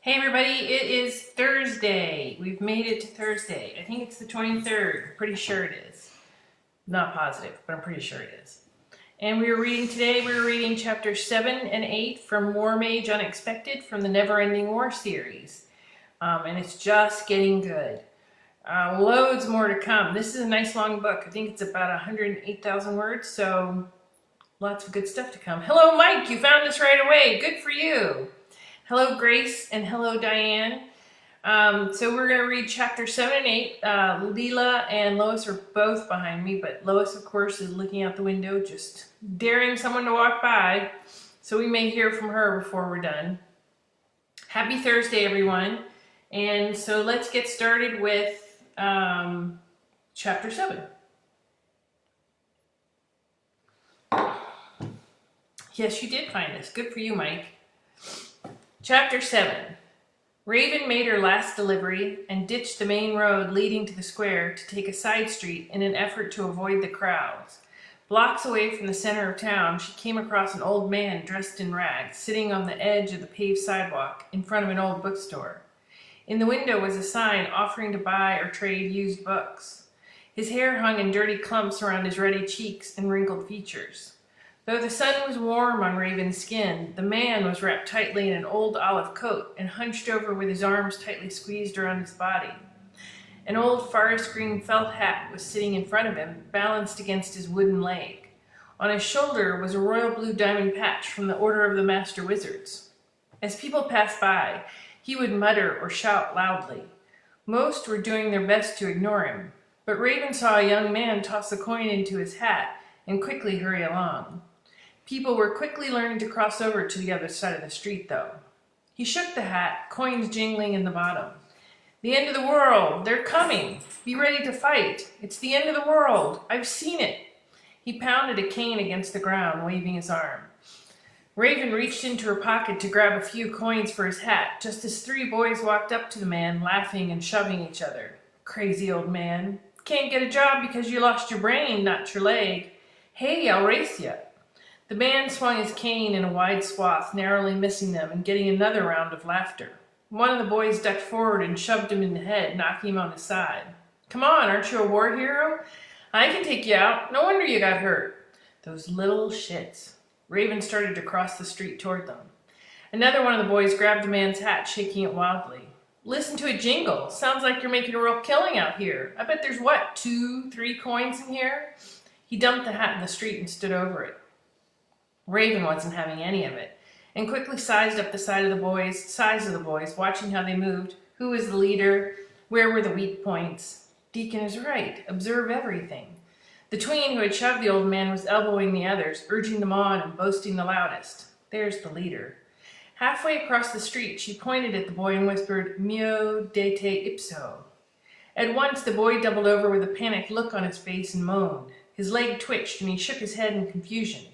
Hey everybody, it is Thursday. We've made it to Thursday. I think it's the 23rd. I'm pretty sure it is. Not positive, but I'm pretty sure it is. And we were reading chapters 7 and 8 from WarMage Unexpected from the Never Ending War series. And it's just getting good. Loads more to come. This is a nice long book. I think it's about 108,000 words, so lots of good stuff to come. Hello Mike, you found us right away. Good for you. Hello Grace and hello Diane. So we're going to read chapter 7 and 8. Leela and Lois are both behind me, but Lois of course is looking out the window just daring someone to walk by. So we may hear from her before we're done. Happy Thursday everyone. And so let's get started with chapter 7. Yes, you did find us. Good for you, Mike. Chapter 7. Raven made her last delivery and ditched the main road leading to the square to take a side street in an effort to avoid the crowds. Blocks away from the center of town, she came across an old man dressed in rags, sitting on the edge of the paved sidewalk in front of an old bookstore. In the window was a sign offering to buy or trade used books. His hair hung in dirty clumps around his ruddy cheeks and wrinkled features. Though the sun was warm on Raven's skin, the man was wrapped tightly in an old olive coat and hunched over with his arms tightly squeezed around his body. An old forest green felt hat was sitting in front of him, balanced against his wooden leg. On his shoulder was a royal blue diamond patch from the Order of the Master Wizards. As people passed by, he would mutter or shout loudly. Most were doing their best to ignore him, but Raven saw a young man toss a coin into his hat and quickly hurry along. People were quickly learning to cross over to the other side of the street, though. He shook the hat, coins jingling in the bottom. The end of the world! They're coming! Be ready to fight! It's the end of the world! I've seen it! He pounded a cane against the ground, waving his arm. Raven reached into her pocket to grab a few coins for his hat, just as 3 boys walked up to the man, laughing and shoving each other. Crazy old man. Can't get a job because you lost your brain, not your leg. Hey, I'll race you. The man swung his cane in a wide swath, narrowly missing them and getting another round of laughter. One of the boys ducked forward and shoved him in the head, knocking him on his side. Come on, aren't you a war hero? I can take you out. No wonder you got hurt. Those little shits. Raven started to cross the street toward them. Another one of the boys grabbed the man's hat, shaking it wildly. Listen to it jingle. Sounds like you're making a real killing out here. I bet there's, 2, 3 coins in here? He dumped the hat in the street and stood over it. Raven wasn't having any of it, and quickly sized up the size of the boys, watching how they moved, who was the leader, where were the weak points. Deacon is right. Observe everything. The tween who had shoved the old man was elbowing the others, urging them on and boasting the loudest. There's the leader. Halfway across the street, she pointed at the boy and whispered, Mio de te ipso. At once the boy doubled over with a panicked look on his face and moaned. His leg twitched and he shook his head in confusion.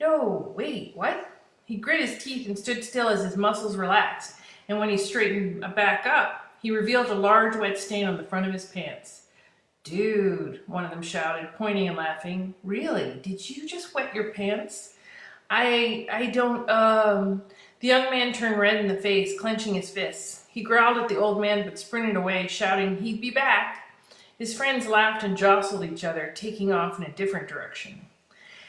No, wait, what? He grit his teeth and stood still as his muscles relaxed, and when he straightened back up, he revealed a large wet stain on the front of his pants. Dude, one of them shouted, pointing and laughing. Really? Did you just wet your pants? I don't, The young man turned red in the face, clenching his fists. He growled at the old man but sprinted away, shouting he'd be back. His friends laughed and jostled each other, taking off in a different direction.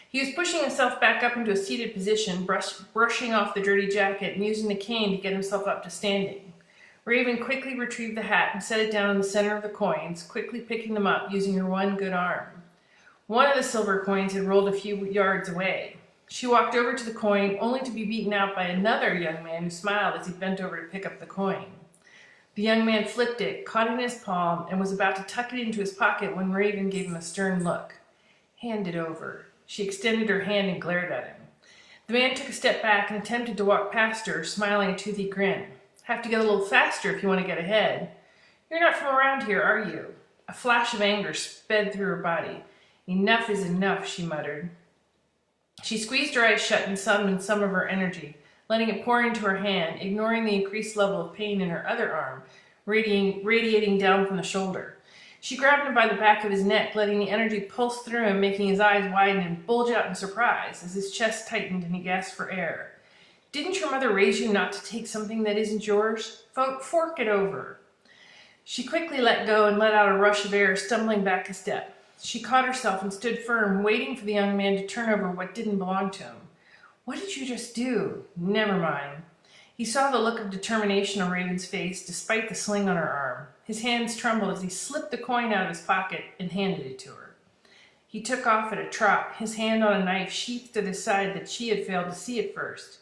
He was pushing himself back up into a seated position, brushing off the dirty jacket and using the cane to get himself up to standing. Raven quickly retrieved the hat and set it down in the center of the coins, quickly picking them up using her one good arm. One of the silver coins had rolled a few yards away. She walked over to the coin, only to be beaten out by another young man who smiled as he bent over to pick up the coin. The young man flipped it, caught it in his palm, and was about to tuck it into his pocket when Raven gave him a stern look. Hand it over. She extended her hand and glared at him. The man took a step back and attempted to walk past her, smiling a toothy grin. Have to get a little faster if you want to get ahead. You're not from around here, are you? A flash of anger sped through her body. Enough is enough, she muttered. She squeezed her eyes shut and summoned some of her energy, letting it pour into her hand, ignoring the increased level of pain in her other arm, radiating down from the shoulder. She grabbed him by the back of his neck, letting the energy pulse through him, making his eyes widen and bulge out in surprise as his chest tightened and he gasped for air. Didn't your mother raise you not to take something that isn't yours? Fork it over. She quickly let go and let out a rush of air, stumbling back a step. She caught herself and stood firm, waiting for the young man to turn over what didn't belong to him. What did you just do? Never mind. He saw the look of determination on Raven's face, despite the sling on her arm. His hands trembled as he slipped the coin out of his pocket and handed it to her. He took off at a trot, his hand on a knife sheathed at his side that she had failed to see at first.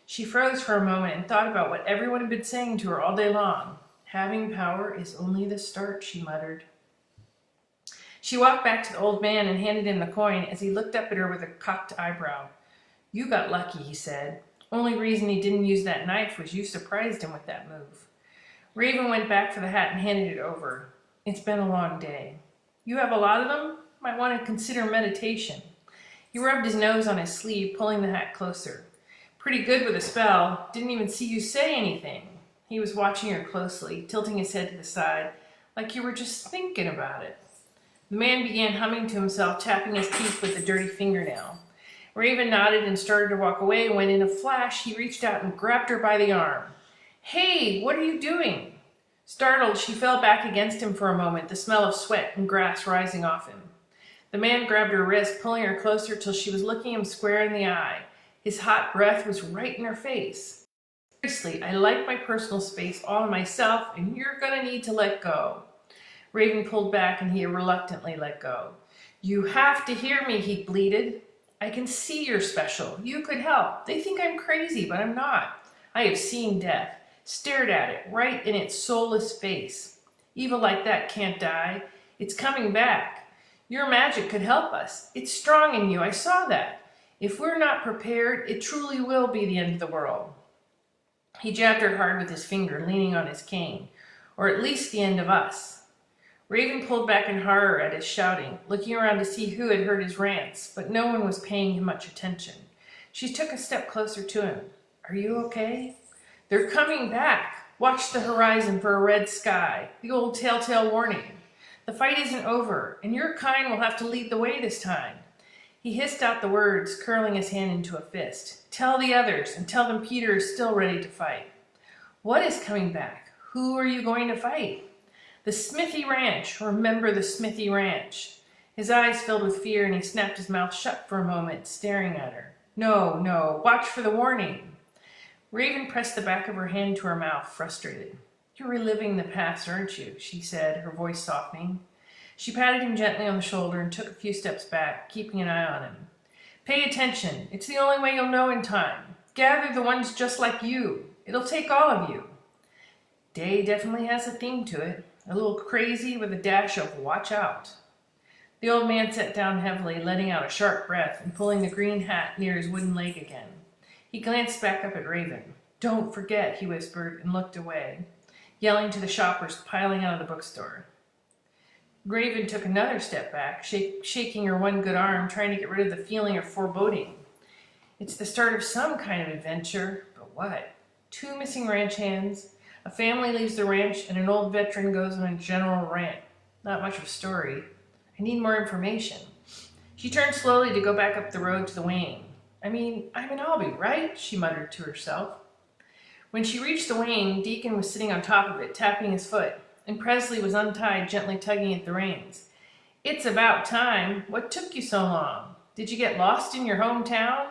She froze for a moment and thought about what everyone had been saying to her all day long. Having power is only the start, she muttered. She walked back to the old man and handed him the coin as he looked up at her with a cocked eyebrow. You got lucky, he said. Only reason he didn't use that knife was you surprised him with that move. Raven went back for the hat and handed it over. It's been a long day. You have a lot of them? Might want to consider meditation. He rubbed his nose on his sleeve, pulling the hat closer. Pretty good with a spell. Didn't even see you say anything. He was watching her closely, tilting his head to the side, like you were just thinking about it. The man began humming to himself, tapping his teeth with a dirty fingernail. Raven nodded and started to walk away when, in a flash, he reached out and grabbed her by the arm. Hey, what are you doing? Startled, she fell back against him for a moment, the smell of sweat and grass rising off him. The man grabbed her wrist, pulling her closer till she was looking him square in the eye. His hot breath was right in her face. Seriously, I like my personal space all to myself, and you're going to need to let go. Raven pulled back, and he reluctantly let go. You have to hear me, he bleated. I can see you're special. You could help. They think I'm crazy, but I'm not. I have seen death, stared at it right in its soulless face. Evil like that can't die. It's coming back. Your magic could help us. It's strong in you. I saw that. If we're not prepared, it truly will be the end of the world. He jabbed her hard with his finger, leaning on his cane. Or at least the end of us. Raven pulled back in horror at his shouting, looking around to see who had heard his rants, but no one was paying him much attention. She took a step closer to him. Are you okay? They're coming back. Watch the horizon for a red sky. The old telltale warning. The fight isn't over, and your kind will have to lead the way this time. He hissed out the words, curling his hand into a fist. Tell the others, and tell them Peter is still ready to fight. What is coming back? Who are you going to fight? The Smithy Ranch. Remember the Smithy Ranch. His eyes filled with fear, and he snapped his mouth shut for a moment, staring at her. No, watch for the warning. Raven pressed the back of her hand to her mouth, frustrated. You're reliving the past, aren't you? She said, her voice softening. She patted him gently on the shoulder and took a few steps back, keeping an eye on him. Pay attention. It's the only way you'll know in time. Gather the ones just like you. It'll take all of you. Day definitely has a theme to it. A little crazy with a dash of watch out. The old man sat down heavily, letting out a sharp breath and pulling the green hat near his wooden leg again. He glanced back up at Raven. Don't forget, he whispered, and looked away, yelling to the shoppers piling out of the bookstore. Raven took another step back, shaking her one good arm, trying to get rid of the feeling of foreboding. It's the start of some kind of adventure, but what? 2 missing ranch hands, a family leaves the ranch, and an old veteran goes on a general rant. Not much of a story. I need more information. She turned slowly to go back up the road to the wain. I'm in Albany, right? She muttered to herself. When she reached the wain, Deacon was sitting on top of it, tapping his foot, and Presley was untied, gently tugging at the reins. It's about time. What took you so long? Did you get lost in your hometown?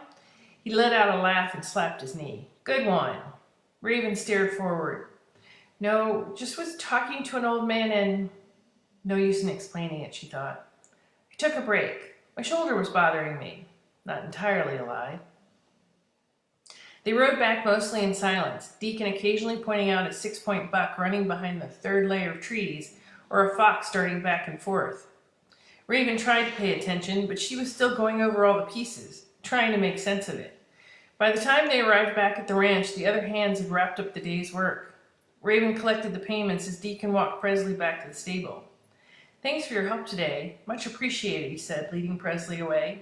He let out a laugh and slapped his knee. Good one. Raven stared forward. No, just was talking to an old man and... No use in explaining it, she thought. I took a break. My shoulder was bothering me. Not entirely a lie. They rode back mostly in silence, Deacon occasionally pointing out a 6-point buck running behind the third layer of trees, or a fox darting back and forth. Raven tried to pay attention, but she was still going over all the pieces, trying to make sense of it. By the time they arrived back at the ranch, the other hands had wrapped up the day's work. Raven collected the payments as Deacon walked Presley back to the stable. Thanks for your help today. Much appreciated, he said, leading Presley away.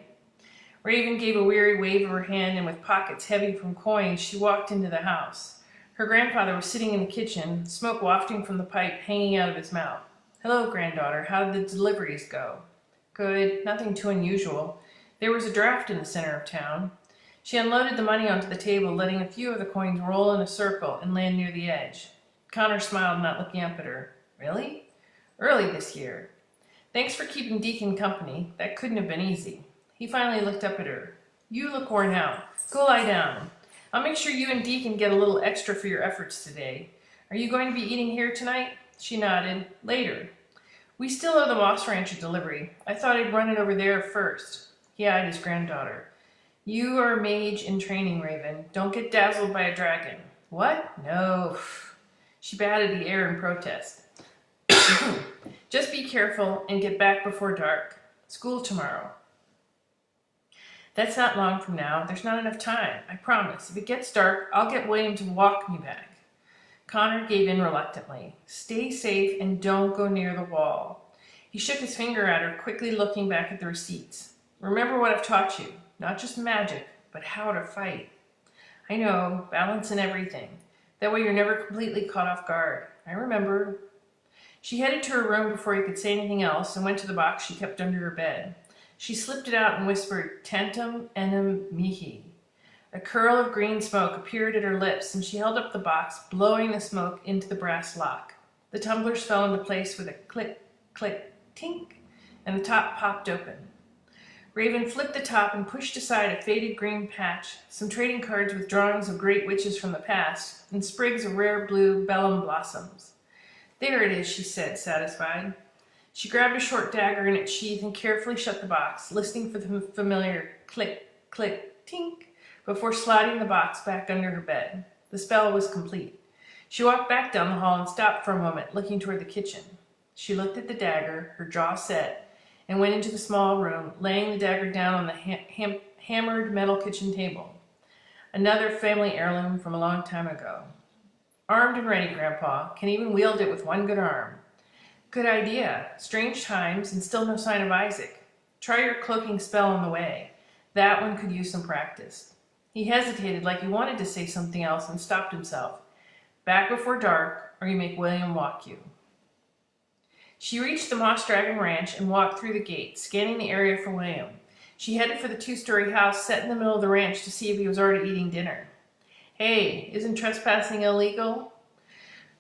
Raven gave a weary wave of her hand, and with pockets heavy from coins, she walked into the house. Her grandfather was sitting in the kitchen, smoke wafting from the pipe hanging out of his mouth. Hello, granddaughter. How did the deliveries go? Good. Nothing too unusual. There was a draft in the center of town. She unloaded the money onto the table, letting a few of the coins roll in a circle and land near the edge. Connor smiled, not looking up at her. Really? Early this year. Thanks for keeping Deacon company. That couldn't have been easy. He finally looked up at her. You look worn out. Go lie down. I'll make sure you and Deacon get a little extra for your efforts today. Are you going to be eating here tonight? She nodded. Later. We still owe the Moss Ranch a delivery. I thought I'd run it over there first. He eyed his granddaughter. You are a mage in training, Raven. Don't get dazzled by a dragon. What? No. She batted the air in protest. Just be careful and get back before dark. School tomorrow. That's not long from now. There's not enough time. I promise. If it gets dark, I'll get William to walk me back. Connor gave in reluctantly. Stay safe and don't go near the wall. He shook his finger at her, quickly looking back at the receipts. Remember what I've taught you. Not just magic, but how to fight. I know, balance and everything. That way you're never completely caught off guard. I remember. She headed to her room before he could say anything else and went to the box she kept under her bed. She slipped it out and whispered, Tantum enim mihi. A curl of green smoke appeared at her lips, and she held up the box, blowing the smoke into the brass lock. The tumblers fell into place with a click, click, tink, and the top popped open. Raven flipped the top and pushed aside a faded green patch, some trading cards with drawings of great witches from the past, and sprigs of rare blue bellum blossoms. There it is, she said, satisfied. She grabbed a short dagger in its sheath and carefully shut the box, listening for the familiar click, click, tink, before sliding the box back under her bed. The spell was complete. She walked back down the hall and stopped for a moment, looking toward the kitchen. She looked at the dagger, her jaw set, and went into the small room, laying the dagger down on the hammered metal kitchen table. Another family heirloom from a long time ago. Armed and ready, Grandpa. Can even wield it with one good arm. Good idea. Strange times and still no sign of Isaac. Try your cloaking spell on the way. That one could use some practice. He hesitated like he wanted to say something else and stopped himself. Back before dark, or you make William walk you. She reached the Moss Dragon Ranch and walked through the gate, scanning the area for William. She headed for the two-story house set in the middle of the ranch to see if he was already eating dinner. Hey, isn't trespassing illegal?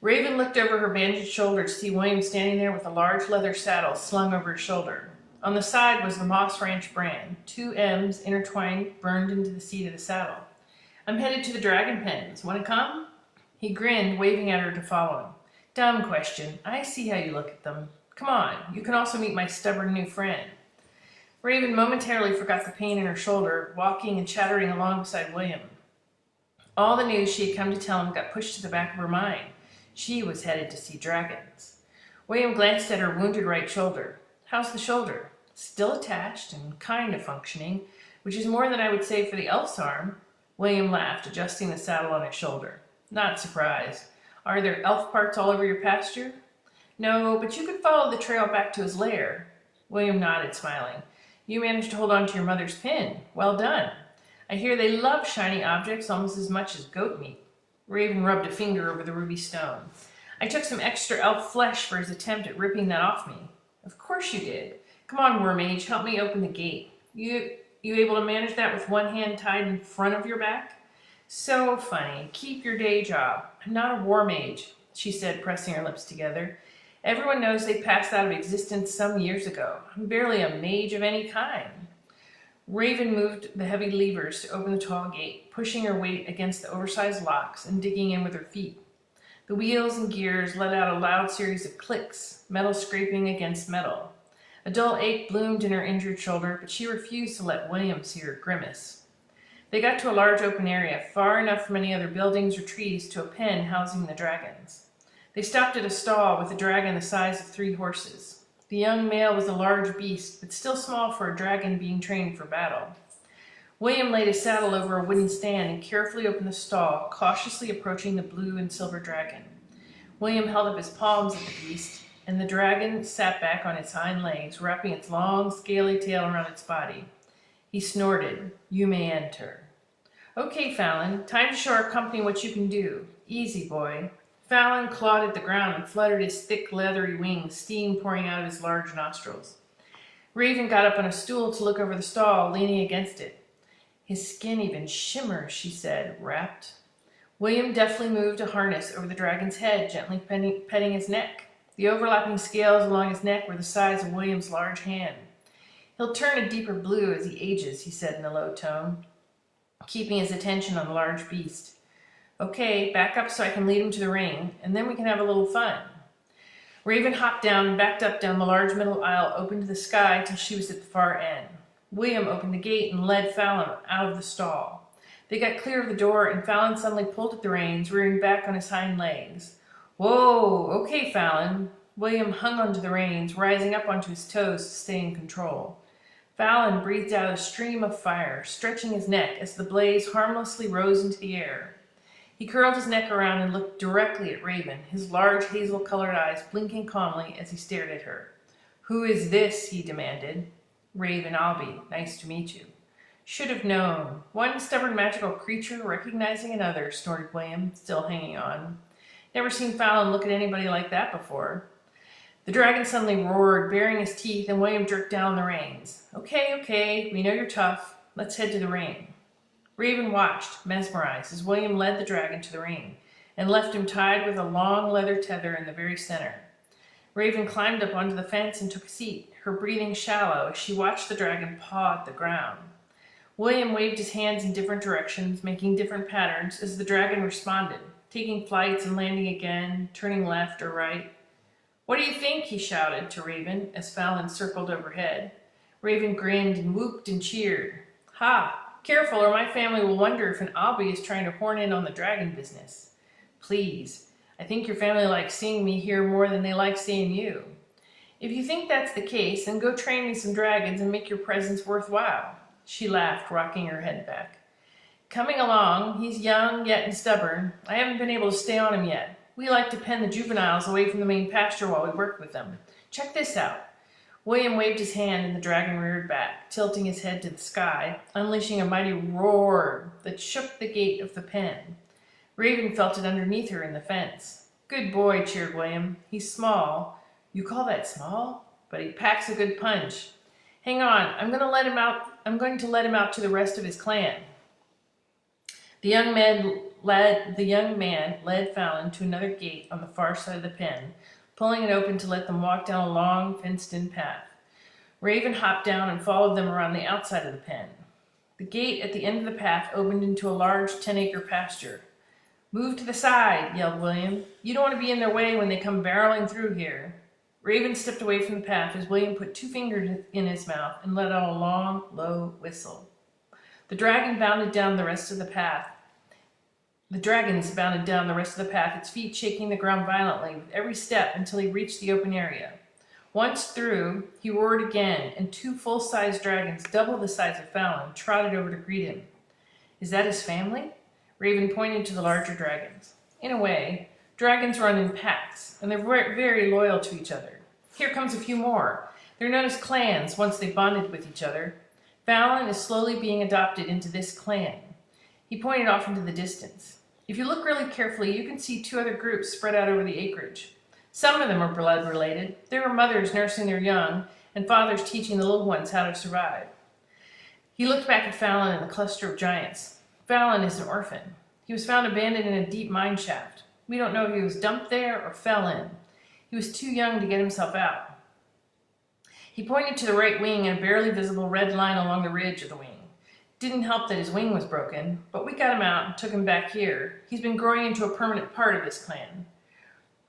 Raven looked over her bandaged shoulder to see William standing there with a large leather saddle slung over his shoulder. On the side was the Moss Ranch brand, 2 M's intertwined, burned into the seat of the saddle. I'm headed to the dragon pens. Want to come? He grinned, waving at her to follow him. Dumb question. I see how you look at them. Come on, you can also meet my stubborn new friend. Raven momentarily forgot the pain in her shoulder, walking and chattering along beside William. All the news she had come to tell him got pushed to the back of her mind. She was headed to see dragons. William glanced at her wounded right shoulder. How's the shoulder? Still attached and kind of functioning, which is more than I would say for the elf's arm. William laughed, adjusting the saddle on his shoulder. Not surprised. Are there elf parts all over your pasture? No, but you could follow the trail back to his lair. William nodded, smiling. You managed to hold on to your mother's pin. Well done. I hear they love shiny objects almost as much as goat meat. Raven rubbed a finger over the ruby stone. I took some extra elf flesh for his attempt at ripping that off me. Of course you did. Come on, WarMage, help me open the gate. You able to manage that with one hand tied in front of your back? So funny. Keep your day job. I'm not a WarMage, she said, pressing her lips together. Everyone knows they passed out of existence some years ago. I'm barely a mage of any kind. Raven moved the heavy levers to open the tall gate, pushing her weight against the oversized locks and digging in with her feet. The wheels and gears let out a loud series of clicks, metal scraping against metal. A dull ache bloomed in her injured shoulder, but she refused to let William see her grimace. They got to a large open area, far enough from any other buildings or trees to a pen housing the dragons. They stopped at a stall with a dragon the size of 3 horses. The young male was a large beast, but still small for a dragon being trained for battle. William laid his saddle over a wooden stand and carefully opened the stall, cautiously approaching the blue and silver dragon. William held up his palms at the beast, and the dragon sat back on its hind legs, wrapping its long, scaly tail around its body. He snorted, "You may enter." "Okay, Fallon, time to show our company what you can do. Easy, boy." Fallon clawed at the ground and fluttered his thick, leathery wings, steam pouring out of his large nostrils. Raven got up on a stool to look over the stall, leaning against it. His skin even shimmers, she said, rapt. William deftly moved a harness over the dragon's head, gently petting his neck. The overlapping scales along his neck were the size of William's large hand. He'll turn a deeper blue as he ages, he said in a low tone, keeping his attention on the large beast. Okay, back up so I can lead him to the ring, and then we can have a little fun. Raven hopped down and backed up down the large middle aisle, open to the sky till she was at the far end. William opened the gate and led Fallon out of the stall. They got clear of the door, and Fallon suddenly pulled at the reins, rearing back on his hind legs. Whoa, okay, Fallon. William hung onto the reins, rising up onto his toes to stay in control. Fallon breathed out a stream of fire, stretching his neck as the blaze harmlessly rose into the air. He curled his neck around and looked directly at Raven, his large hazel-colored eyes blinking calmly as he stared at her. Who is this? He demanded. Raven Albee, nice to meet you. Should have known. One stubborn magical creature recognizing another, snorted William, still hanging on. Never seen Fallon look at anybody like that before. The dragon suddenly roared, baring his teeth, and William jerked down the reins. Okay, we know you're tough. Let's head to the ring. Raven watched, mesmerized, as William led the dragon to the ring and left him tied with a long leather tether in the very center. Raven climbed up onto the fence and took a seat, her breathing shallow as she watched the dragon paw at the ground. William waved his hands in different directions, making different patterns as the dragon responded, taking flights and landing again, turning left or right. What do you think? He shouted to Raven as Fallon circled overhead. Raven grinned and whooped and cheered. Ha! Careful, or my family will wonder if an Albee is trying to horn in on the dragon business. Please, I think your family likes seeing me here more than they like seeing you. If you think that's the case, then go train me some dragons and make your presence worthwhile. She laughed, rocking her head back. Coming along, he's young yet and stubborn. I haven't been able to stay on him yet. We like to pen the juveniles away from the main pasture while we work with them. Check this out. William waved his hand and the dragon reared back, tilting his head to the sky, unleashing a mighty roar that shook the gate of the pen. Raven felt it underneath her in the fence. Good boy, cheered William. He's small. You call that small? But he packs a good punch. Hang on, I'm going to let him out to the rest of his clan. The young man led Fallon to another gate on the far side of the pen, pulling it open to let them walk down a long, fenced-in path. Raven hopped down and followed them around the outside of the pen. The gate at the end of the path opened into a large 10-acre pasture. Move to the side, yelled William. You don't want to be in their way when they come barreling through here. Raven stepped away from the path as William put 2 fingers in his mouth and let out a long, low whistle. The dragons bounded down the rest of the path, its feet shaking the ground violently with every step until he reached the open area. Once through, he roared again, and 2 full-sized dragons, double the size of Fallon, trotted over to greet him. Is that his family? Raven pointed to the larger dragons. In a way, dragons run in packs, and they're very loyal to each other. Here comes a few more. They're known as clans once they bonded with each other. Fallon is slowly being adopted into this clan. He pointed off into the distance. If you look really carefully, you can see 2 other groups spread out over the acreage. Some of them are blood related. There are mothers nursing their young, and fathers teaching the little ones how to survive. He looked back at Fallon and the cluster of giants. Fallon is an orphan. He was found abandoned in a deep mine shaft. We don't know if he was dumped there or fell in. He was too young to get himself out. He pointed to the right wing and a barely visible red line along the ridge of the wing. Didn't help that his wing was broken, but we got him out and took him back here. He's been growing into a permanent part of this clan.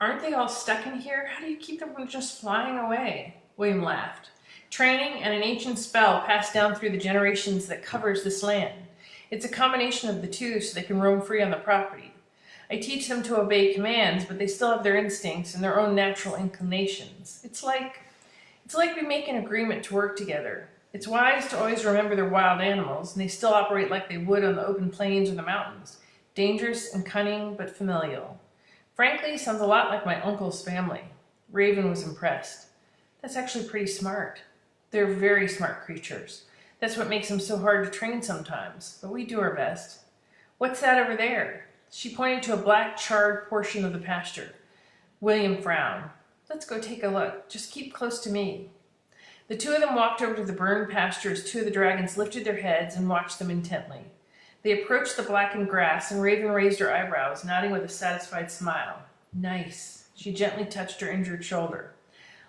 Aren't they all stuck in here? How do you keep them from just flying away? William laughed. Training and an ancient spell passed down through the generations that covers this land. It's a combination of the two so they can roam free on the property. I teach them to obey commands, but they still have their instincts and their own natural inclinations. It's like we make an agreement to work together. It's wise to always remember they're wild animals, and they still operate like they would on the open plains or the mountains. Dangerous and cunning, but familial. Frankly, sounds a lot like my uncle's family. Raven was impressed. That's actually pretty smart. They're very smart creatures. That's what makes them so hard to train sometimes, but we do our best. What's that over there? She pointed to a black, charred portion of the pasture. William frowned. Let's go take a look. Just keep close to me. The two of them walked over to the burned pasture as two of the dragons lifted their heads and watched them intently. They approached the blackened grass, and Raven raised her eyebrows, nodding with a satisfied smile. Nice. She gently touched her injured shoulder.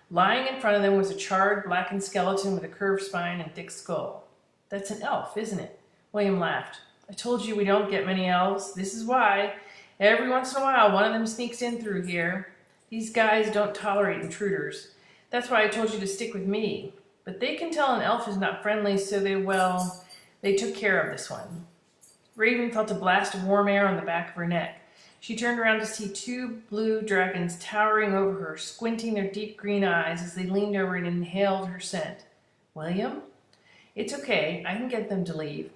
Lying in front of them was a charred, blackened skeleton with a curved spine and thick skull. That's an elf, isn't it? William laughed. I told you we don't get many elves. This is why. Every once in a while, one of them sneaks in through here. These guys don't tolerate intruders. That's why I told you to stick with me. But they can tell an elf is not friendly, so they took care of this one. Raven felt a blast of warm air on the back of her neck. She turned around to see two blue dragons towering over her, squinting their deep green eyes as they leaned over and inhaled her scent. William? It's okay. I can get them to leave.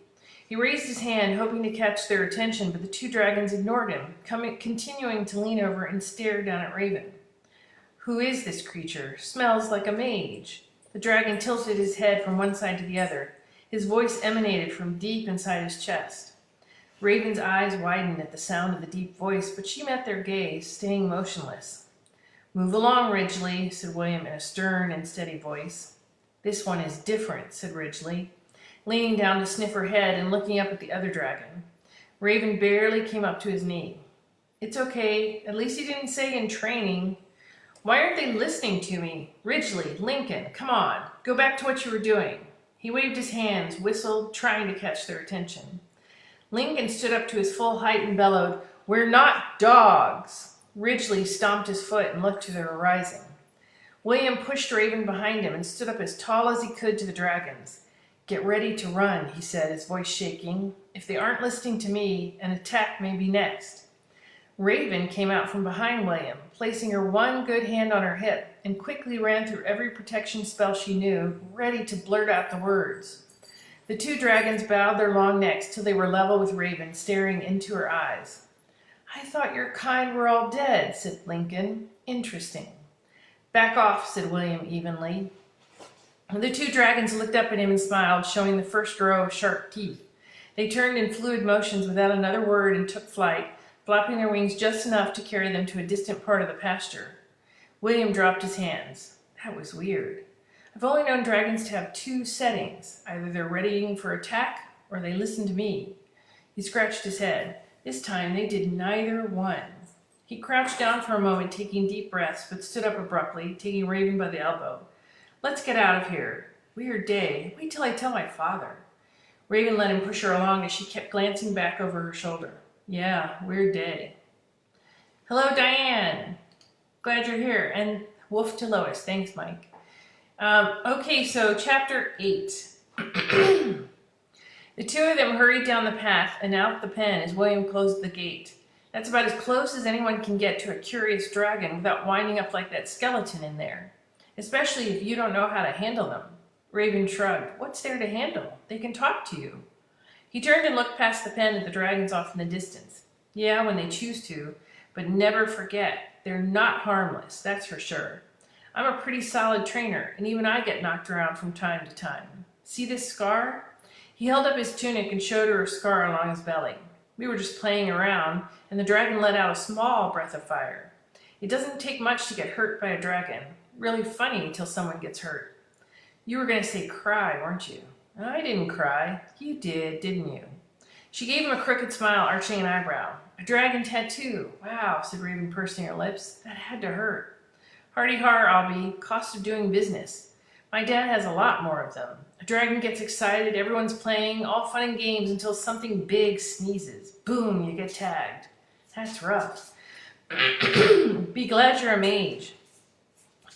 He raised his hand, hoping to catch their attention, but the two dragons ignored him, continuing to lean over and stare down at Raven. Who is this creature? Smells like a mage. The dragon tilted his head from one side to the other. His voice emanated from deep inside his chest. Raven's eyes widened at the sound of the deep voice, but she met their gaze, staying motionless. Move along, Ridgely, said William in a stern and steady voice. This one is different, said Ridgely, leaning down to sniff her head and looking up at the other dragon. Raven barely came up to his knee. It's okay. At least he didn't say in training. Why aren't they listening to me? Ridgely, Lincoln, come on. Go back to what you were doing. He waved his hands, whistled, trying to catch their attention. Lincoln stood up to his full height and bellowed, We're not dogs. Ridgely stomped his foot and looked to the horizon. William pushed Raven behind him and stood up as tall as he could to the dragons. Get ready to run, he said, his voice shaking. If they aren't listening to me, an attack may be next. Raven came out from behind William, placing her one good hand on her hip, and quickly ran through every protection spell she knew, ready to blurt out the words. The two dragons bowed their long necks till they were level with Raven, staring into her eyes. I thought your kind were all dead, said Lincoln. Interesting. Back off, said William evenly. The two dragons looked up at him and smiled, showing the first row of sharp teeth. They turned in fluid motions without another word and took flight, flapping their wings just enough to carry them to a distant part of the pasture. William dropped his hands. That was weird. I've only known dragons to have two settings. Either they're readying for attack, or they listen to me. He scratched his head. This time they did neither one. He crouched down for a moment, taking deep breaths, but stood up abruptly, taking Raven by the elbow. Let's get out of here. Weird day. Wait till I tell my father. Raven let him push her along as she kept glancing back over her shoulder. Yeah, weird day. Hello, Diane. Glad you're here. And woof to Lois. Thanks, Mike. Okay, so chapter 8. The two of them hurried down the path and out the pen as William closed the gate. That's about as close as anyone can get to a curious dragon without winding up like that skeleton in there. Especially if you don't know how to handle them. Raven shrugged. What's there to handle? They can talk to you. He turned and looked past the pen at the dragons off in the distance. Yeah, when they choose to, but never forget, they're not harmless, that's for sure. I'm a pretty solid trainer, and even I get knocked around from time to time. See this scar? He held up his tunic and showed her a scar along his belly. We were just playing around, and the dragon let out a small breath of fire. It doesn't take much to get hurt by a dragon. Really funny until someone gets hurt. You were going to say cry, weren't you? I didn't cry. You did, didn't you? She gave him a crooked smile, arching an eyebrow. A dragon tattoo. Wow, said Raven, pursing her lips. That had to hurt. Hardy har, Albie. Cost of doing business. My dad has a lot more of them. A dragon gets excited, everyone's playing, all fun and games until something big sneezes. Boom, you get tagged. That's rough. Be glad you're a mage.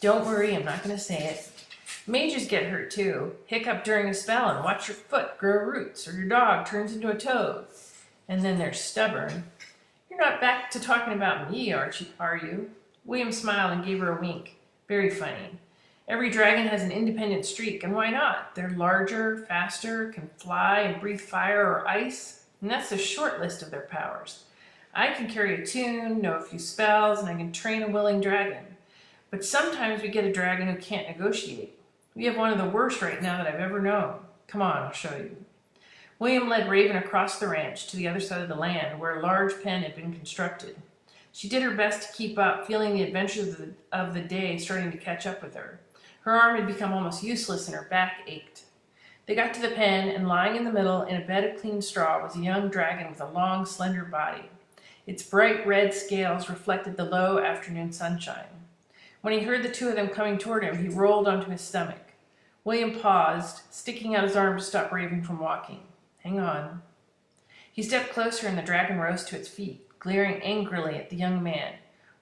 Don't worry, I'm not going to say it. Mages get hurt too. Hiccup during a spell and watch your foot grow roots, or your dog turns into a toad. And then they're stubborn. You're not back to talking about me, Archie, are you? William smiled and gave her a wink. Very funny. Every dragon has an independent streak, and why not? They're larger, faster, can fly and breathe fire or ice, and that's the short list of their powers. I can carry a tune, know a few spells, and I can train a willing dragon. But sometimes we get a dragon who can't negotiate. We have one of the worst right now that I've ever known. Come on, I'll show you. William led Raven across the ranch to the other side of the land where a large pen had been constructed. She did her best to keep up, feeling the adventures of the day starting to catch up with her. Her arm had become almost useless and her back ached. They got to the pen, and lying in the middle in a bed of clean straw was a young dragon with a long, slender body. Its bright red scales reflected the low afternoon sunshine. When he heard the two of them coming toward him, he rolled onto his stomach. William paused, sticking out his arm to stop Raven from walking. "Hang on." He stepped closer and the dragon rose to its feet, glaring angrily at the young man.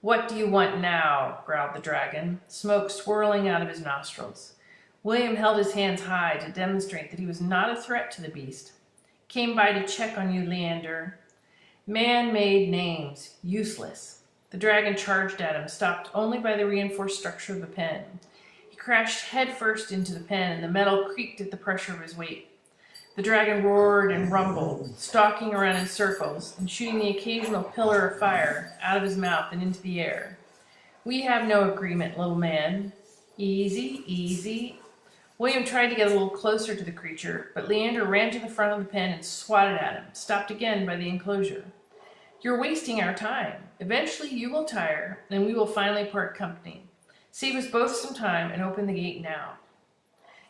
"What do you want now?" growled the dragon, smoke swirling out of his nostrils. William held his hands high to demonstrate that he was not a threat to the beast. "Came by to check on you, Leander." "Man-made names. Useless." The dragon charged at him, stopped only by the reinforced structure of the pen. He crashed headfirst into the pen, and the metal creaked at the pressure of his weight. The dragon roared and rumbled, stalking around in circles and shooting the occasional pillar of fire out of his mouth and into the air. "We have no agreement, little man." "Easy, easy." William tried to get a little closer to the creature, but Leander ran to the front of the pen and swatted at him, stopped again by the enclosure. "You're wasting our time. Eventually you will tire, and we will finally part company. Save us both some time and open the gate now."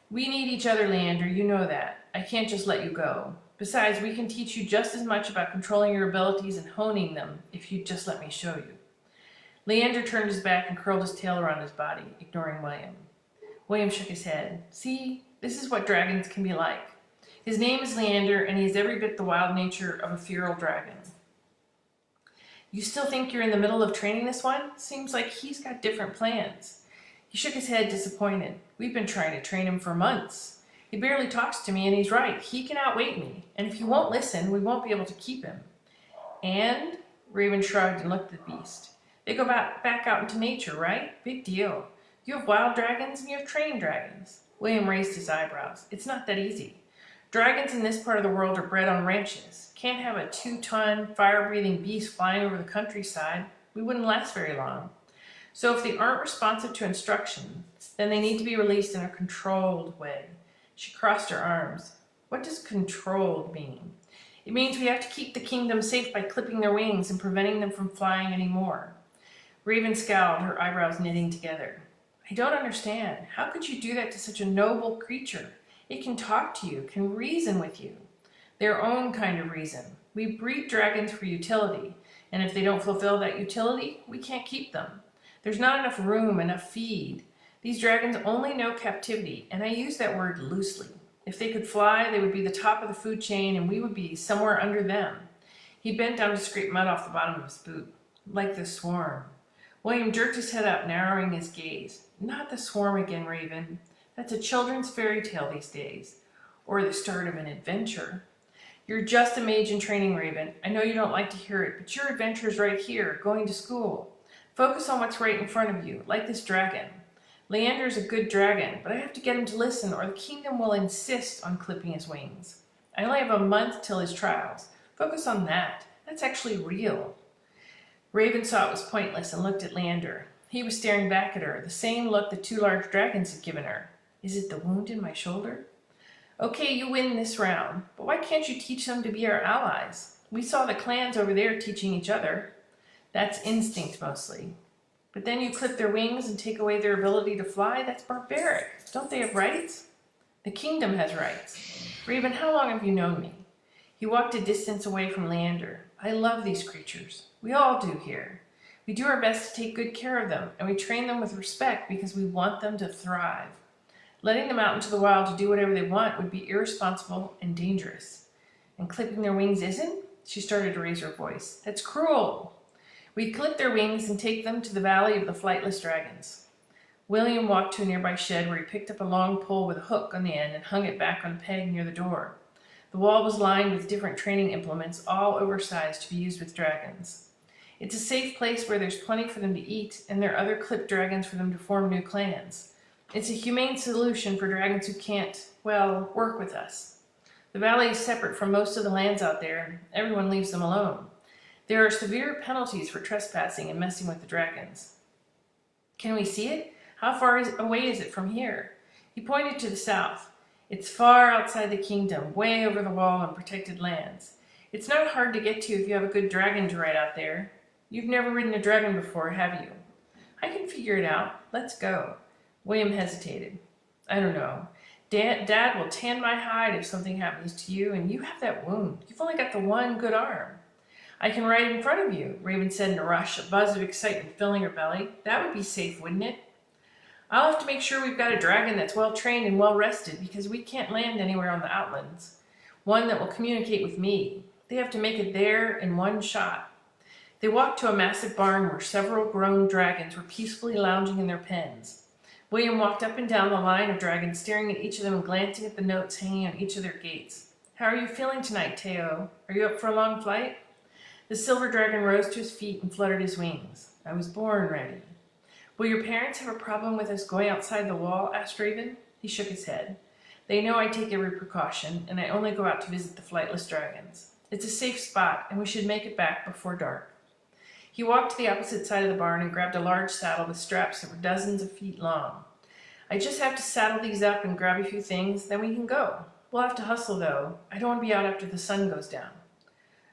"We need each other, Leander, you know that. I can't just let you go. Besides, we can teach you just as much about controlling your abilities and honing them if you'd just let me show you." Leander turned his back and curled his tail around his body, ignoring William. William shook his head. "See, this is what dragons can be like. His name is Leander, and he has every bit the wild nature of a feral dragon." "You still think you're in the middle of training this one? Seems like he's got different plans." He shook his head, disappointed. "We've been trying to train him for months. He barely talks to me, and he's right. He can outweight me, and if he won't listen, we won't be able to keep him." "And?" Raven shrugged and looked at the beast. "They go back out into nature, right? Big deal. You have wild dragons and you have trained dragons." William raised his eyebrows. "It's not that easy. Dragons in this part of the world are bred on ranches. Can't have a 2-ton, fire-breathing beast flying over the countryside. We wouldn't last very long. So if they aren't responsive to instruction, then they need to be released in a controlled way." She crossed her arms. "What does controlled mean?" "It means we have to keep the kingdom safe by clipping their wings and preventing them from flying anymore." Raven scowled, her eyebrows knitting together. "I don't understand. How could you do that to such a noble creature? It can talk to you, can reason with you. Their own kind of reason. We breed dragons for utility, and if they don't fulfill that utility, we can't keep them. There's not enough room, enough feed. These dragons only know captivity, and I use that word loosely. If they could fly, they would be the top of the food chain, and we would be somewhere under them." He bent down to scrape mud off the bottom of his boot. "Like the swarm." William jerked his head up, narrowing his gaze. "Not the swarm again, Raven. That's a children's fairy tale these days. Or the start of an adventure. You're just a mage in training, Raven. I know you don't like to hear it, but your adventure is right here, going to school. Focus on what's right in front of you, like this dragon. Leander is a good dragon, but I have to get him to listen, or the kingdom will insist on clipping his wings. I only have a month till his trials. Focus on that. That's actually real." Raven saw it was pointless and looked at Leander. He was staring back at her, the same look the 2 large dragons had given her. "Is it the wound in my shoulder?" "Okay, you win this round, but why can't you teach them to be our allies? We saw the clans over there teaching each other." "That's instinct mostly." "But then you clip their wings and take away their ability to fly? That's barbaric. Don't they have rights?" "The kingdom has rights. Raven, how long have you known me?" He walked a distance away from Leander. "I love these creatures. We all do here. We do our best to take good care of them, and we train them with respect because we want them to thrive. Letting them out into the wild to do whatever they want would be irresponsible and dangerous. And clipping their wings isn't?" She started to raise her voice. "That's cruel. We clip their wings and take them to the valley of the flightless dragons." William walked to a nearby shed where he picked up a long pole with a hook on the end and hung it back on a peg near the door. The wall was lined with different training implements, all oversized to be used with dragons. It's a safe place where there's plenty for them to eat, and there are other clipped dragons for them to form new clans. It's a humane solution for dragons who can't, well, work with us. The valley is separate from most of the lands out there, and everyone leaves them alone. There are severe penalties for trespassing and messing with the dragons. "Can we see it? How far away is it from here?" He pointed to the south. "It's far outside the kingdom, way over the wall on protected lands. It's not hard to get to if you have a good dragon to ride out there. You've never ridden a dragon before, have you?" "I can figure it out. Let's go." William hesitated. I don't know. Dad will tan my hide if something happens to you, and you have that wound. You've only got the one good arm. I can ride in front of you, Raven said in a rush, a buzz of excitement filling her belly. That would be safe, wouldn't it? I'll have to make sure we've got a dragon that's well trained and well rested, because we can't land anywhere on the outlands. One that will communicate with me. They have to make it there in one shot. They walked to a massive barn where several grown dragons were peacefully lounging in their pens. William walked up and down the line of dragons, staring at each of them and glancing at the notes hanging on each of their gates. How are you feeling tonight, Teo? Are you up for a long flight? The silver dragon rose to his feet and fluttered his wings. I was born ready. Will your parents have a problem with us going outside the wall? Asked Raven. He shook his head. They know I take every precaution, and I only go out to visit the flightless dragons. It's a safe spot, and we should make it back before dark. He walked to the opposite side of the barn and grabbed a large saddle with straps that were dozens of feet long. I just have to saddle these up and grab a few things, then we can go. We'll have to hustle, though. I don't want to be out after the sun goes down.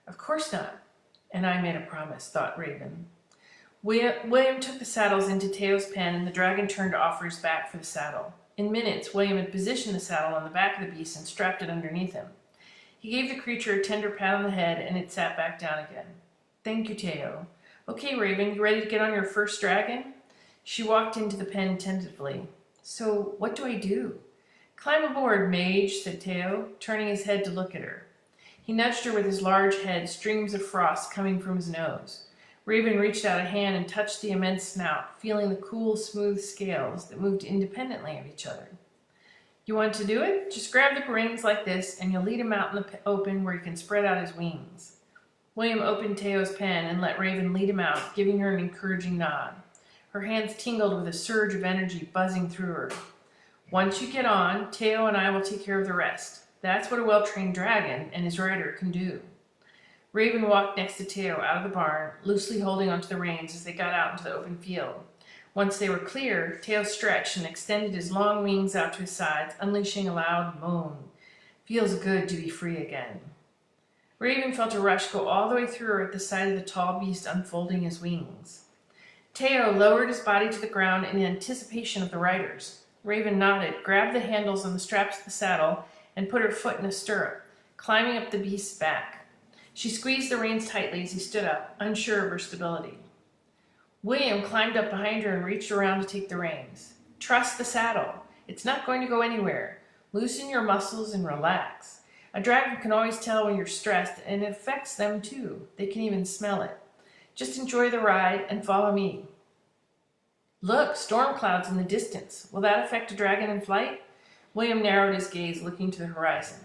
Of course not. And I made a promise, thought Raven. William took the saddles into Teo's pen, and the dragon turned to offer his back for the saddle. In minutes, William had positioned the saddle on the back of the beast and strapped it underneath him. He gave the creature a tender pat on the head, and it sat back down again. Thank you, Teo. Okay, Raven, you ready to get on your first dragon? She walked into the pen tentatively. So, what do I do? Climb aboard, mage, said Teo, turning his head to look at her. He nudged her with his large head, streams of frost coming from his nose. Raven reached out a hand and touched the immense snout, feeling the cool, smooth scales that moved independently of each other. You want to do it? Just grab the reins like this, and you'll lead him out in the open where he can spread out his wings. William opened Teo's pen and let Raven lead him out, giving her an encouraging nod. Her hands tingled with a surge of energy buzzing through her. Once you get on, Teo and I will take care of the rest. That's what a well-trained dragon and his rider can do. Raven walked next to Teo out of the barn, loosely holding onto the reins as they got out into the open field. Once they were clear, Teo stretched and extended his long wings out to his sides, unleashing a loud moan. Feels good to be free again. Raven felt a rush go all the way through her at the sight of the tall beast unfolding his wings. Teo lowered his body to the ground in anticipation of the riders. Raven nodded, grabbed the handles on the straps of the saddle, and put her foot in a stirrup, climbing up the beast's back. She squeezed the reins tightly as he stood up, unsure of her stability. William climbed up behind her and reached around to take the reins. Trust the saddle. It's not going to go anywhere. Loosen your muscles and relax. A dragon can always tell when you're stressed, and it affects them too. They can even smell it. Just enjoy the ride and follow me. Look, storm clouds in the distance. Will that affect a dragon in flight? William narrowed his gaze, looking to the horizon.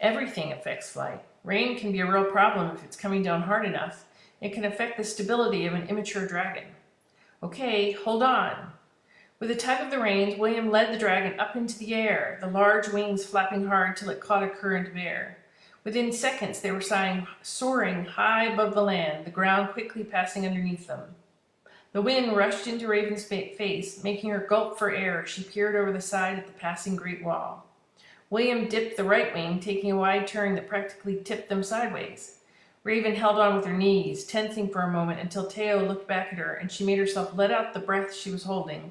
Everything affects flight. Rain can be a real problem if it's coming down hard enough. It can affect the stability of an immature dragon. Okay, hold on. With a tug of the reins, William led the dragon up into the air, the large wings flapping hard till it caught a current of air. Within seconds, they were soaring high above the land, the ground quickly passing underneath them. The wind rushed into Raven's face, making her gulp for air as she peered over the side at the passing great wall. William dipped the right wing, taking a wide turn that practically tipped them sideways. Raven held on with her knees, tensing for a moment until Teo looked back at her and she made herself let out the breath she was holding,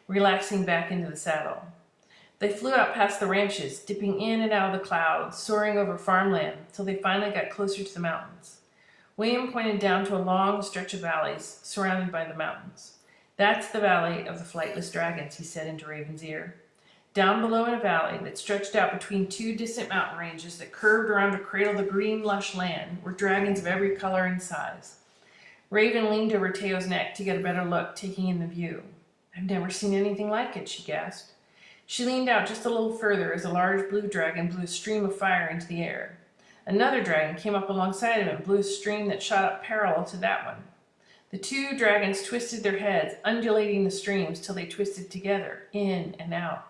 relaxing back into the saddle. They flew out past the ranches, dipping in and out of the clouds, soaring over farmland, till they finally got closer to the mountains. William pointed down to a long stretch of valleys surrounded by the mountains. That's the valley of the flightless dragons, he said into Raven's ear. Down below in a valley that stretched out between two distant mountain ranges that curved around to cradle the green, lush land were dragons of every color and size. Raven leaned over Teo's neck to get a better look, taking in the view. I've never seen anything like it, she gasped. She leaned out just a little further as a large blue dragon blew a stream of fire into the air. Another dragon came up alongside of him and blew a stream that shot up parallel to that one. The two dragons twisted their heads, undulating the streams till they twisted together, in and out.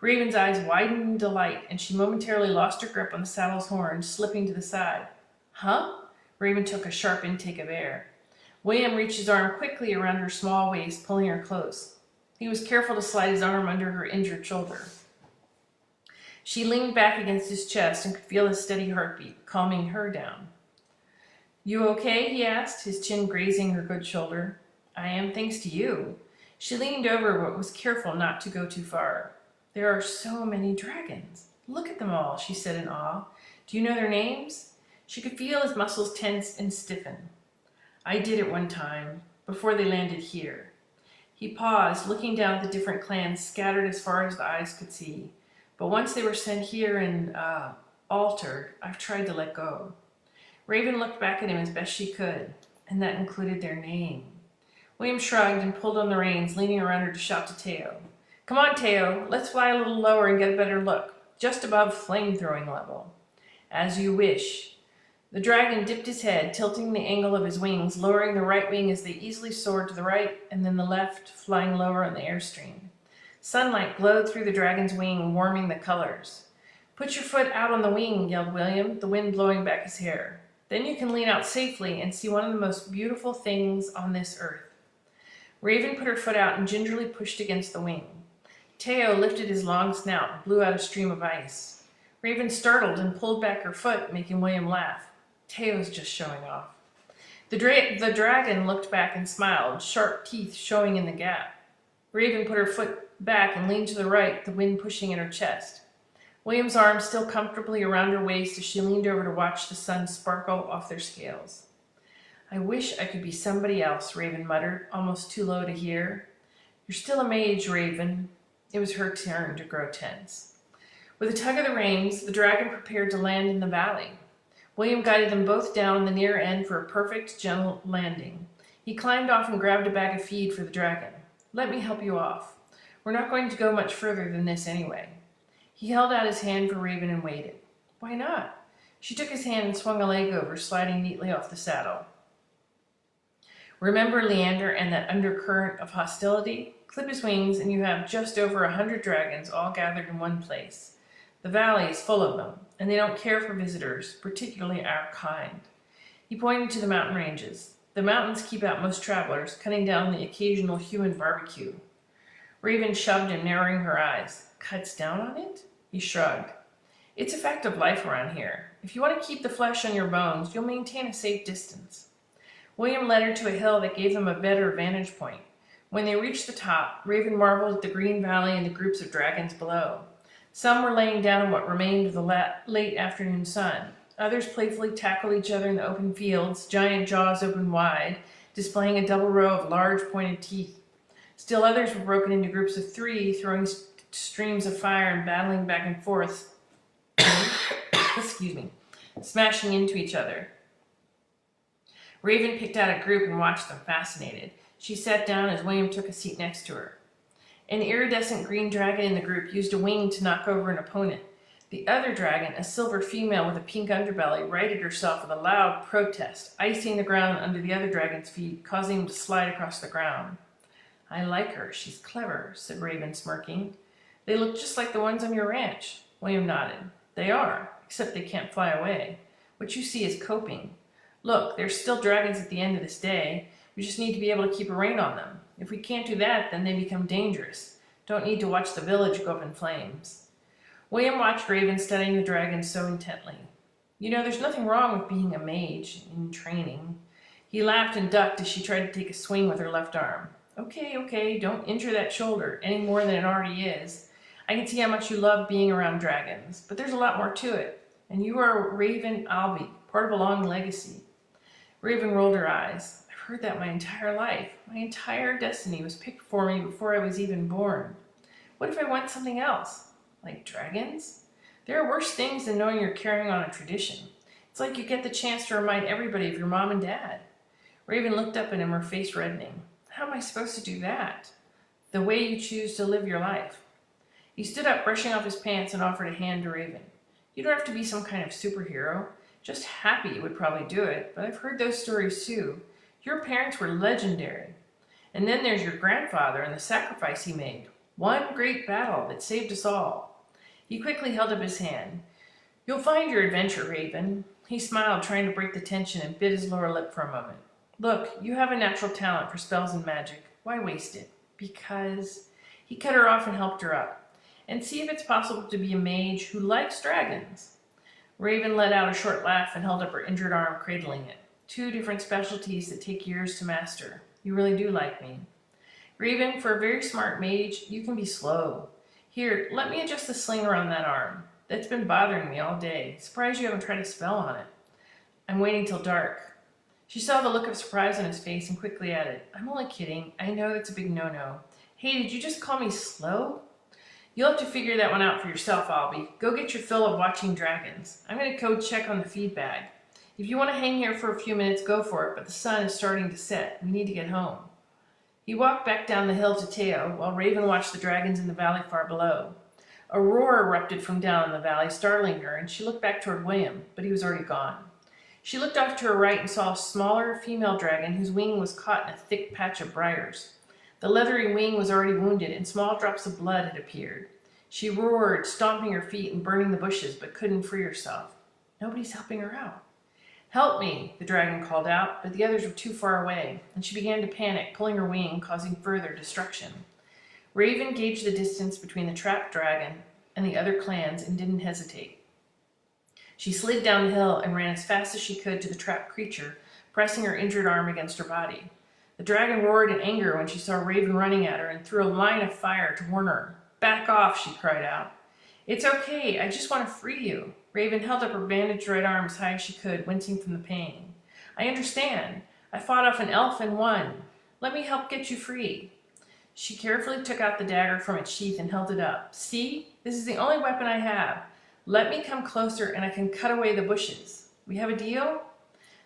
Raven's eyes widened in delight, and she momentarily lost her grip on the saddle's horns, slipping to the side. Huh? Raven took a sharp intake of air. William reached his arm quickly around her small waist, pulling her close. He was careful to slide his arm under her injured shoulder. She leaned back against his chest and could feel his steady heartbeat, calming her down. You okay? He asked, his chin grazing her good shoulder. I am, thanks to you. She leaned over but was careful not to go too far. There are so many dragons. Look at them all, she said in awe. Do you know their names? She could feel his muscles tense and stiffen. I did it one time, before they landed here. He paused, looking down at the different clans scattered as far as the eyes could see. But once they were sent here and, altered, I've tried to let go. Raven looked back at him as best she could, and that included their name. William shrugged and pulled on the reins, leaning around her to shout to Teo. Come on, Teo, let's fly a little lower and get a better look, just above flame-throwing level. As you wish. The dragon dipped his head, tilting the angle of his wings, lowering the right wing as they easily soared to the right, and then the left, flying lower on the airstream. Sunlight glowed through the dragon's wing, warming the colors. Put your foot out on the wing, yelled William, the wind blowing back his hair. Then you can lean out safely and see one of the most beautiful things on this earth. Raven put her foot out and gingerly pushed against the wing. Teo lifted his long snout and blew out a stream of ice. Raven startled and pulled back her foot, making William laugh. Teo's just showing off. The dragon looked back and smiled, sharp teeth showing in the gap. Raven put her foot back and leaned to the right, the wind pushing in her chest. William's arms still comfortably around her waist as she leaned over to watch the sun sparkle off their scales. I wish I could be somebody else, Raven muttered, almost too low to hear. You're still a mage, Raven. It was her turn to grow tense. With a tug of the reins, the dragon prepared to land in the valley. William guided them both down on the near end for a perfect, gentle landing. He climbed off and grabbed a bag of feed for the dragon. Let me help you off. We're not going to go much further than this anyway. He held out his hand for Raven and waited. Why not? She took his hand and swung a leg over, sliding neatly off the saddle. Remember Leander and that undercurrent of hostility? Clip his wings and you have just over 100 dragons all gathered in one place. The valley is full of them, and they don't care for visitors, particularly our kind. He pointed to the mountain ranges. The mountains keep out most travelers, cutting down the occasional human barbecue. Raven shoved him, narrowing her eyes. Cuts down on it? He shrugged. It's a fact of life around here. If you want to keep the flesh on your bones, you'll maintain a safe distance. William led her to a hill that gave them a better vantage point. When they reached the top, Raven marveled at the green valley and the groups of dragons below. Some were laying down in what remained of the late afternoon sun. Others playfully tackled each other in the open fields, giant jaws open wide, displaying a double row of large pointed teeth. Still others were broken into groups of 3, throwing streams of fire and battling back and forth, smashing into each other. Raven picked out a group and watched them, fascinated. She sat down as William took a seat next to her. An iridescent green dragon in the group used a wing to knock over an opponent. The other dragon, a silver female with a pink underbelly, righted herself with a loud protest, icing the ground under the other dragon's feet, causing him to slide across the ground. I like her. She's clever, said Raven, smirking. They look just like the ones on your ranch. William nodded. They are, except they can't fly away. What you see is coping. Look, there's still dragons at the end of this day. We just need to be able to keep a rein on them. If we can't do that, then they become dangerous. Don't need to watch the village go up in flames. William watched Raven studying the dragon so intently. You know, there's nothing wrong with being a mage in training. He laughed and ducked as she tried to take a swing with her left arm. Okay, don't injure that shoulder any more than it already is. I can see how much you love being around dragons, but there's a lot more to it. And you are Raven Albie, part of a long legacy. Raven rolled her eyes. I've heard that my entire life. My entire destiny was picked for me before I was even born. What if I want something else? Like dragons? There are worse things than knowing you're carrying on a tradition. It's like you get the chance to remind everybody of your mom and dad. Raven looked up at him, her face reddening. How am I supposed to do that? The way you choose to live your life. He stood up, brushing off his pants, and offered a hand to Raven. You don't have to be some kind of superhero. Just happy would probably do it, but I've heard those stories too. Your parents were legendary. And then there's your grandfather and the sacrifice he made. One great battle that saved us all. He quickly held up his hand. You'll find your adventure, Raven. He smiled, trying to break the tension, and bit his lower lip for a moment. Look, you have a natural talent for spells and magic. Why waste it? Because... He cut her off and helped her up. And see if it's possible to be a mage who likes dragons. Raven let out a short laugh and held up her injured arm, cradling it. 2 different specialties that take years to master. You really do like me. Raven, for a very smart mage, you can be slow. Here, let me adjust the sling around that arm. That's been bothering me all day. Surprised you haven't tried a spell on it. I'm waiting till dark. She saw the look of surprise on his face and quickly added, I'm only kidding. I know that's a big no-no. Hey, did you just call me slow? You'll have to figure that one out for yourself, Albie. Go get your fill of watching dragons. I'm going to go check on the feed bag. If you want to hang here for a few minutes, go for it, but the sun is starting to set. We need to get home. He walked back down the hill to Teo, while Raven watched the dragons in the valley far below. A roar erupted from down in the valley, startling her, and she looked back toward William, but he was already gone. She looked off to her right and saw a smaller female dragon whose wing was caught in a thick patch of briars. The leathery wing was already wounded, and small drops of blood had appeared. She roared, stomping her feet and burning the bushes, but couldn't free herself. Nobody's helping her out. Help me, the dragon called out, but the others were too far away, and she began to panic, pulling her wing, causing further destruction. Raven gauged the distance between the trapped dragon and the other clans and didn't hesitate. She slid down the hill and ran as fast as she could to the trapped creature, pressing her injured arm against her body. The dragon roared in anger when she saw Raven running at her and threw a line of fire to warn her. Back off, she cried out. It's okay, I just want to free you. Raven held up her bandaged right arm as high as she could, wincing from the pain. I understand. I fought off an elf and won. Let me help get you free. She carefully took out the dagger from its sheath and held it up. See, this is the only weapon I have. Let me come closer and I can cut away the bushes. We have a deal?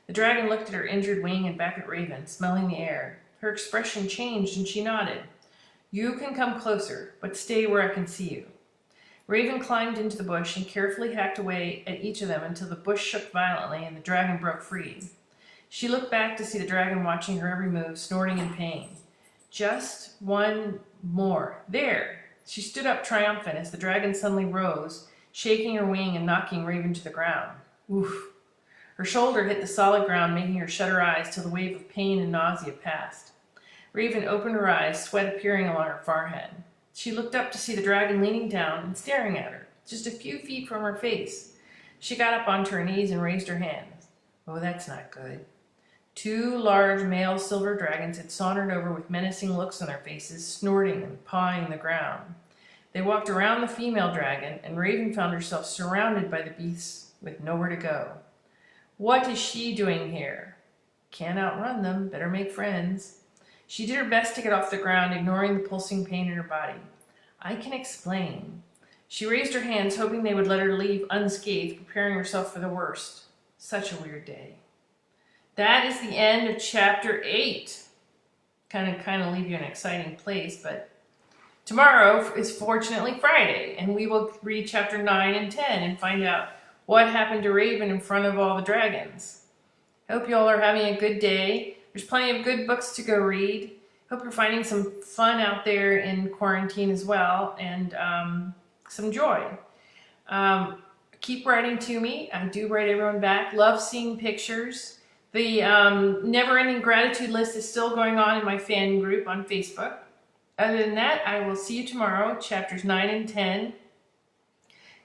The dragon looked at her injured wing and back at Raven, smelling the air. Her expression changed and she nodded. You can come closer, but stay where I can see you. Raven climbed into the bush and carefully hacked away at each of them until the bush shook violently and the dragon broke free. She looked back to see the dragon watching her every move, snorting in pain. Just one more. There! She stood up triumphant as the dragon suddenly rose, shaking her wing and knocking Raven to the ground. Oof! Her shoulder hit the solid ground, making her shut her eyes till the wave of pain and nausea passed. Raven opened her eyes, sweat appearing along her forehead. She looked up to see the dragon leaning down and staring at her, just a few feet from her face. She got up onto her knees and raised her hands. Oh, that's not good. Two large male silver dragons had sauntered over with menacing looks on their faces, snorting and pawing the ground. They walked around the female dragon, and Raven found herself surrounded by the beasts with nowhere to go. What is she doing here? Can't outrun them, better make friends. She did her best to get off the ground, ignoring the pulsing pain in her body. I can explain. She raised her hands, hoping they would let her leave unscathed, preparing herself for the worst. Such a weird day. That is the end of chapter 8. Kind of leave you in an exciting place, but tomorrow is fortunately Friday, and we will read chapter 9 and 10 and find out what happened to Raven in front of all the dragons. Hope you all are having a good day. There's plenty of good books to go read. Hope you're finding some fun out there in quarantine as well, and some joy. Keep writing to me. I do write everyone back. Love seeing pictures. The never-ending gratitude list is still going on in my fan group on Facebook. Other than that, I will see you tomorrow, chapters 9 and 10,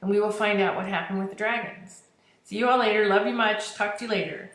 and we will find out what happened with the dragons. See you all later. Love you much. Talk to you later.